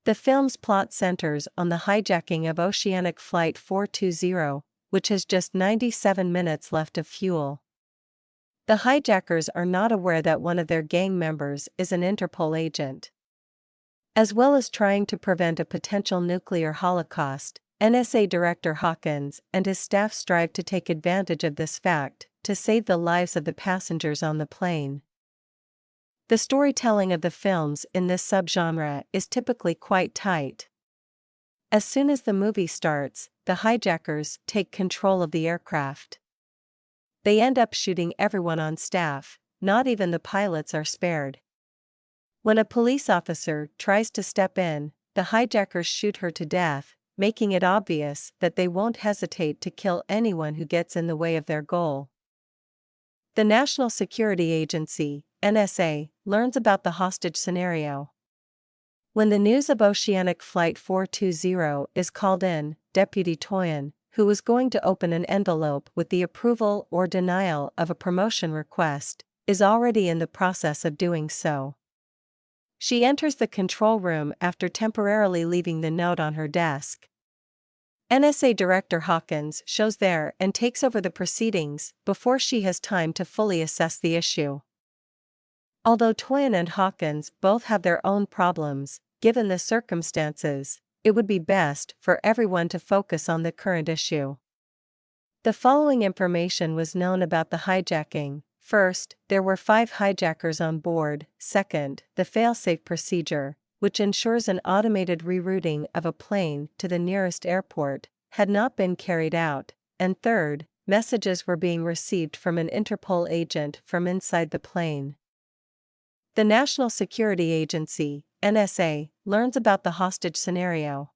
The film's plot centers on the hijacking of Oceanic Flight 420, which has just 97 minutes left of fuel. The hijackers are not aware that one of their gang members is an Interpol agent. As well as trying to prevent a potential nuclear holocaust, NSA Director Hawkins and his staff strive to take advantage of this fact to save the lives of the passengers on the plane. The storytelling of the films in this subgenre is typically quite tight. As soon as the movie starts, the hijackers take control of the aircraft. They end up shooting everyone on staff, not even the pilots are spared. When a police officer tries to step in, the hijackers shoot her to death, making it obvious that they won't hesitate to kill anyone who gets in the way of their goal. The National Security Agency, NSA, learns about the hostage scenario. When the news of Oceanic Flight 420 is called in, Deputy Toyin, who was going to open an envelope with the approval or denial of a promotion request, is already in the process of doing so. She enters the control room after temporarily leaving the note on her desk. NSA Director Hawkins shows there and takes over the proceedings before she has time to fully assess the issue. Although Toyin and Hawkins both have their own problems, given the circumstances, it would be best for everyone to focus on the current issue. The following information was known about the hijacking. First, there were 5 hijackers on board. Second, the failsafe procedure, which ensures an automated rerouting of a plane to the nearest airport, had not been carried out. And third, messages were being received from an Interpol agent from inside the plane. The National Security Agency, NSA, learns about the hostage scenario.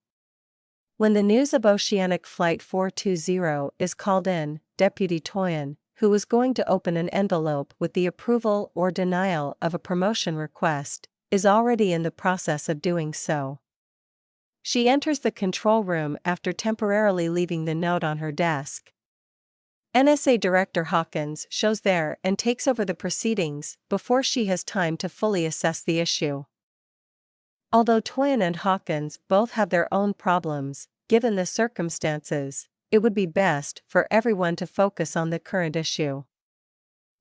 When the news of Oceanic Flight 420 is called in, Deputy Toyin, who was going to open an envelope with the approval or denial of a promotion request, is already in the process of doing so. She enters the control room after temporarily leaving the note on her desk. NSA Director Hawkins shows there and takes over the proceedings before she has time to fully assess the issue. Although Toyin and Hawkins both have their own problems, given the circumstances, it would be best for everyone to focus on the current issue.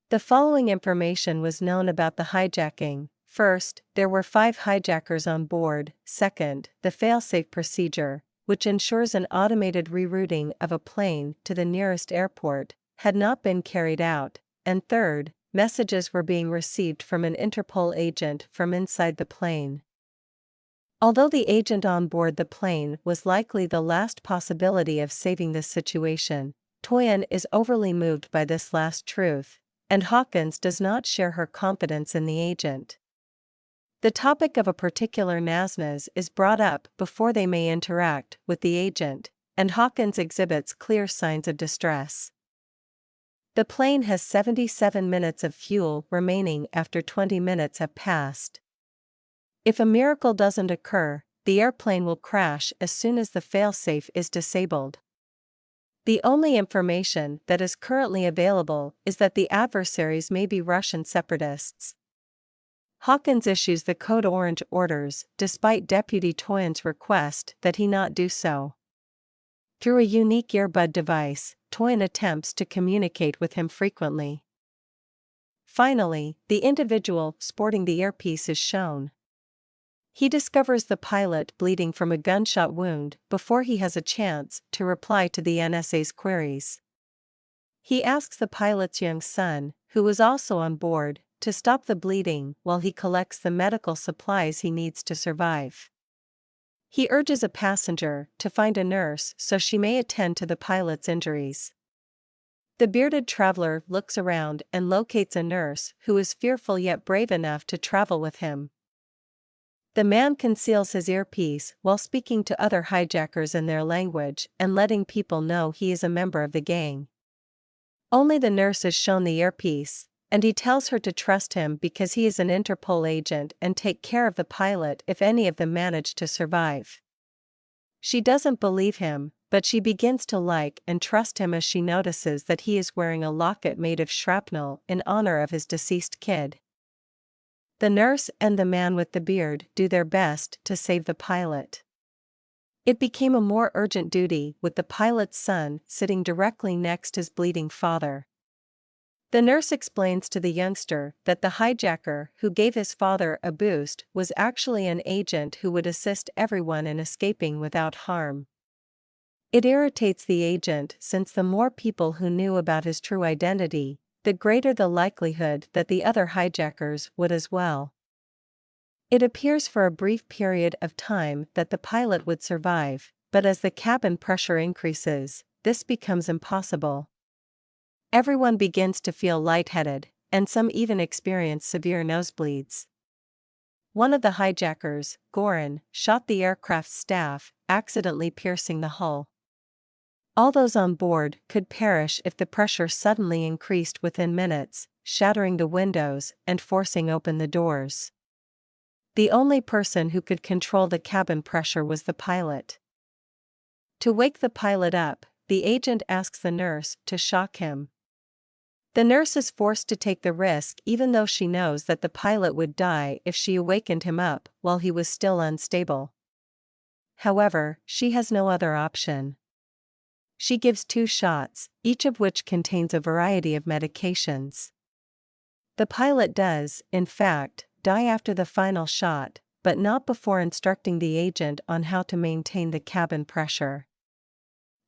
The following information was known about the hijacking. First, there were 5 hijackers on board. Second, the failsafe procedure, which ensures an automated rerouting of a plane to the nearest airport, had not been carried out. And third, messages were being received from an Interpol agent from inside the plane. Although the agent on board the plane was likely the last possibility of saving this situation, Toyin is overly moved by this last truth, and Hawkins does not share her confidence in the agent. The topic of a particular NSA is brought up before they may interact with the agent, and Hawkins exhibits clear signs of distress. The plane has 77 minutes of fuel remaining after 20 minutes have passed. If a miracle doesn't occur, the airplane will crash as soon as the failsafe is disabled. The only information that is currently available is that the adversaries may be Russian separatists. Hawkins issues the Code Orange orders despite Deputy Toyin's request that he not do so. Through a unique earbud device, Toyin attempts to communicate with him frequently. Finally, the individual sporting the earpiece is shown. He discovers the pilot bleeding from a gunshot wound before he has a chance to reply to the NSA's queries. He asks the pilot's young son, who was also on board, to stop the bleeding while he collects the medical supplies he needs to survive. He urges a passenger to find a nurse so she may attend to the pilot's injuries. The bearded traveler looks around and locates a nurse who is fearful yet brave enough to travel with him. The man conceals his earpiece while speaking to other hijackers in their language and letting people know he is a member of the gang. Only the nurse is shown the earpiece, and he tells her to trust him because he is an Interpol agent and take care of the pilot if any of them manage to survive. She doesn't believe him, but she begins to like and trust him as she notices that he is wearing a locket made of shrapnel in honor of his deceased kid. The nurse and the man with the beard do their best to save the pilot. It became a more urgent duty with the pilot's son sitting directly next his bleeding father. The nurse explains to the youngster that the hijacker who gave his father a boost was actually an agent who would assist everyone in escaping without harm. It irritates the agent since the more people who knew about his true identity, the greater the likelihood that the other hijackers would as well. It appears for a brief period of time that the pilot would survive, but as the cabin pressure increases, this becomes impossible. Everyone begins to feel lightheaded, and some even experience severe nosebleeds. One of the hijackers, Goran, shot the aircraft's staff, accidentally piercing the hull. All those on board could perish if the pressure suddenly increased within minutes, shattering the windows and forcing open the doors. The only person who could control the cabin pressure was the pilot. To wake the pilot up, the agent asks the nurse to shock him. The nurse is forced to take the risk even though she knows that the pilot would die if she awakened him up while he was still unstable. However, she has no other option. She gives 2 shots, each of which contains a variety of medications. The pilot does, in fact, die after the final shot, but not before instructing the agent on how to maintain the cabin pressure.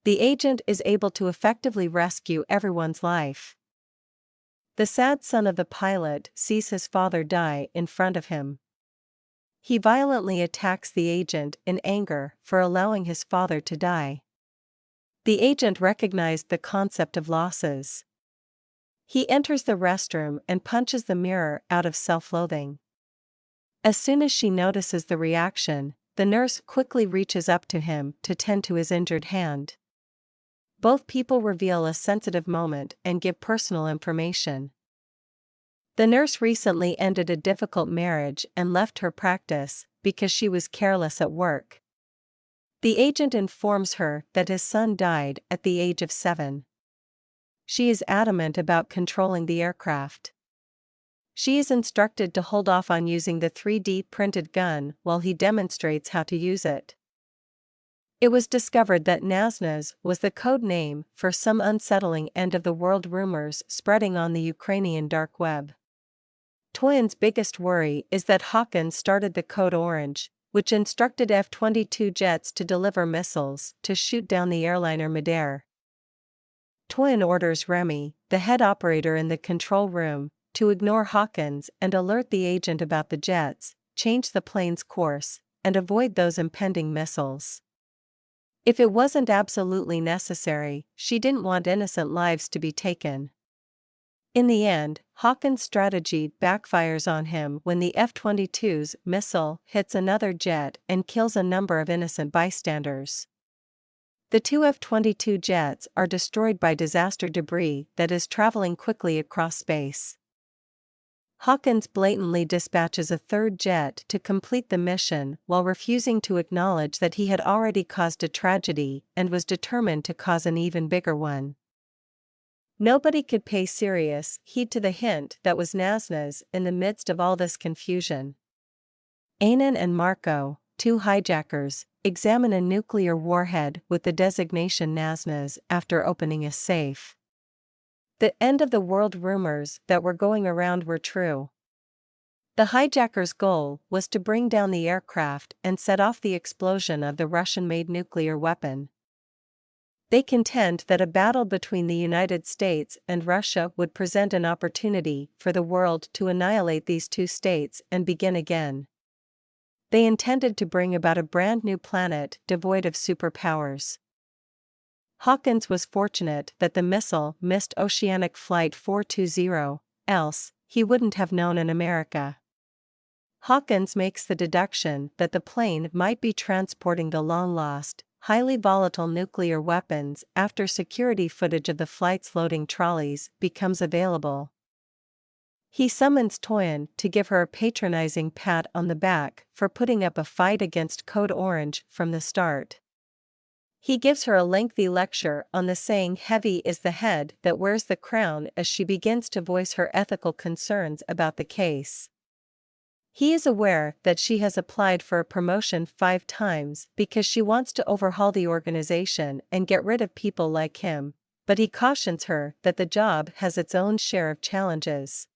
The agent is able to effectively rescue everyone's life. The sad son of the pilot sees his father die in front of him. He violently attacks the agent in anger for allowing his father to die. The agent recognized the concept of losses. He enters the restroom and punches the mirror out of self-loathing. As soon as she notices the reaction, the nurse quickly reaches up to him to tend to his injured hand. Both people reveal a sensitive moment and give personal information. The nurse recently ended a difficult marriage and left her practice because she was careless at work. The agent informs her that his son died at the age of 7. She is adamant about controlling the aircraft. She is instructed to hold off on using the 3D printed gun while he demonstrates how to use it. It was discovered that NSA was the code name for some unsettling end-of-the-world rumors spreading on the Ukrainian dark web. Toyin's biggest worry is that Hawkins started the code Orange, which instructed F-22 jets to deliver missiles to shoot down the airliner midair. Toyin orders Remy, the head operator in the control room, to ignore Hawkins and alert the agent about the jets, change the plane's course, and avoid those impending missiles. If it wasn't absolutely necessary, she didn't want innocent lives to be taken. In the end, Hawkins' strategy backfires on him when the F-22's missile hits another jet and kills a number of innocent bystanders. The 2 F-22 jets are destroyed by disaster debris that is traveling quickly across space. Hawkins blatantly dispatches a 3rd jet to complete the mission while refusing to acknowledge that he had already caused a tragedy and was determined to cause an even bigger one. Nobody could pay serious heed to the hint that was NSA's in the midst of all this confusion. Anan and Marco, 2 hijackers, examine a nuclear warhead with the designation NSA's after opening a safe. The end-of-the-world rumors that were going around were true. The hijackers' goal was to bring down the aircraft and set off the explosion of the Russian-made nuclear weapon. They contend that a battle between the United States and Russia would present an opportunity for the world to annihilate these 2 states and begin again. They intended to bring about a brand new planet devoid of superpowers. Hawkins was fortunate that the missile missed Oceanic Flight 420, else he wouldn't have known in America. Hawkins makes the deduction that the plane might be transporting the long-lost, highly volatile nuclear weapons after security footage of the flight's loading trolleys becomes available. He summons Toyin to give her a patronizing pat on the back for putting up a fight against Code Orange from the start. He gives her a lengthy lecture on the saying "heavy is the head that wears the crown" as she begins to voice her ethical concerns about the case. He is aware that she has applied for a promotion 5 times because she wants to overhaul the organization and get rid of people like him, but he cautions her that the job has its own share of challenges.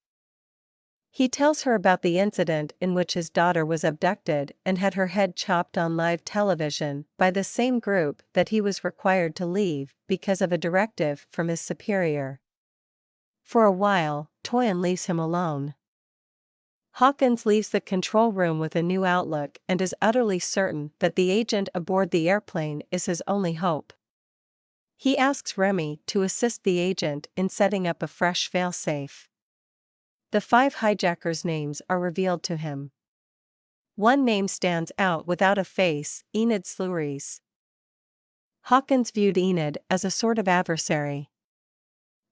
He tells her about the incident in which his daughter was abducted and had her head chopped on live television by the same group that he was required to leave because of a directive from his superior. For a while, Toyin leaves him alone. Hawkins leaves the control room with a new outlook and is utterly certain that the agent aboard the airplane is his only hope. He asks Remy to assist the agent in setting up a fresh failsafe. The 5 hijackers' names are revealed to him. One name stands out without a face: Enid Sluries. Hawkins viewed Enid as a sort of adversary.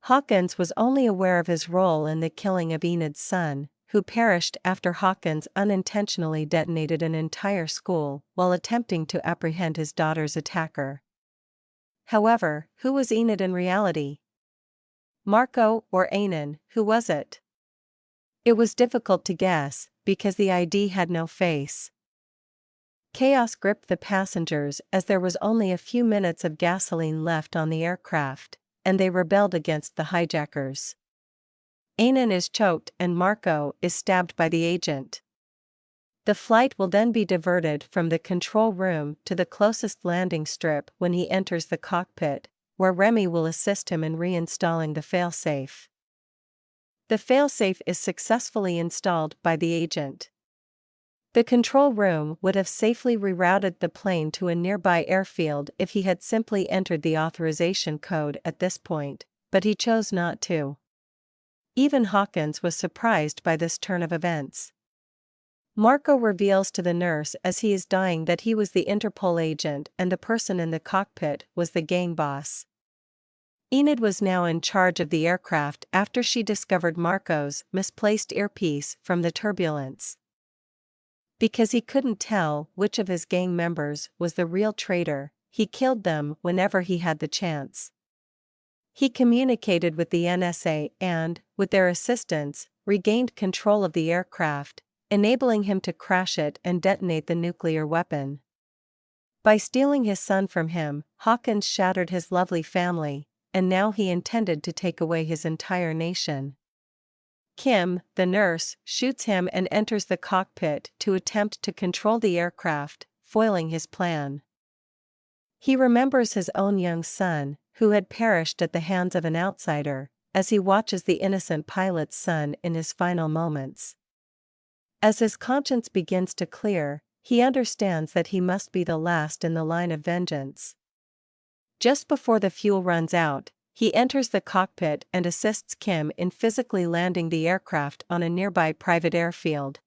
Hawkins was only aware of his role in the killing of Enid's son, who perished after Hawkins unintentionally detonated an entire school while attempting to apprehend his daughter's attacker. However, who was Enid in reality? Marco or Anan, who was it? It was difficult to guess, because the ID had no face. Chaos gripped the passengers as there was only a few minutes of gasoline left on the aircraft, and they rebelled against the hijackers. Anan is choked and Marco is stabbed by the agent. The flight will then be diverted from the control room to the closest landing strip when he enters the cockpit, where Remy will assist him in reinstalling the failsafe. The failsafe is successfully installed by the agent. The control room would have safely rerouted the plane to a nearby airfield if he had simply entered the authorization code at this point, but he chose not to. Even Hawkins was surprised by this turn of events. Marco reveals to the nurse as he is dying that he was the Interpol agent and the person in the cockpit was the gang boss. Enid was now in charge of the aircraft after she discovered Marco's misplaced earpiece from the turbulence. Because he couldn't tell which of his gang members was the real traitor, he killed them whenever he had the chance. He communicated with the NSA and, with their assistance, regained control of the aircraft, enabling him to crash it and detonate the nuclear weapon. By stealing his son from him, Hawkins shattered his lovely family, and now he intended to take away his entire nation. Kim, the nurse, shoots him and enters the cockpit to attempt to control the aircraft, foiling his plan. He remembers his own young son, who had perished at the hands of an outsider, as he watches the innocent pilot's son in his final moments. As his conscience begins to clear, he understands that he must be the last in the line of vengeance. Just before the fuel runs out, he enters the cockpit and assists Kim in physically landing the aircraft on a nearby private airfield.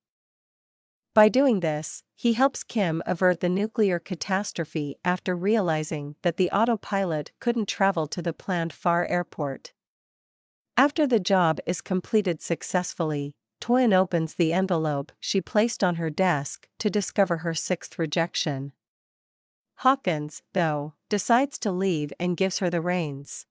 By doing this, he helps Kim avert the nuclear catastrophe after realizing that the autopilot couldn't travel to the planned far airport. After the job is completed successfully, Toyin opens the envelope she placed on her desk to discover her 6th rejection. Hawkins, though, decides to leave and gives her the reins.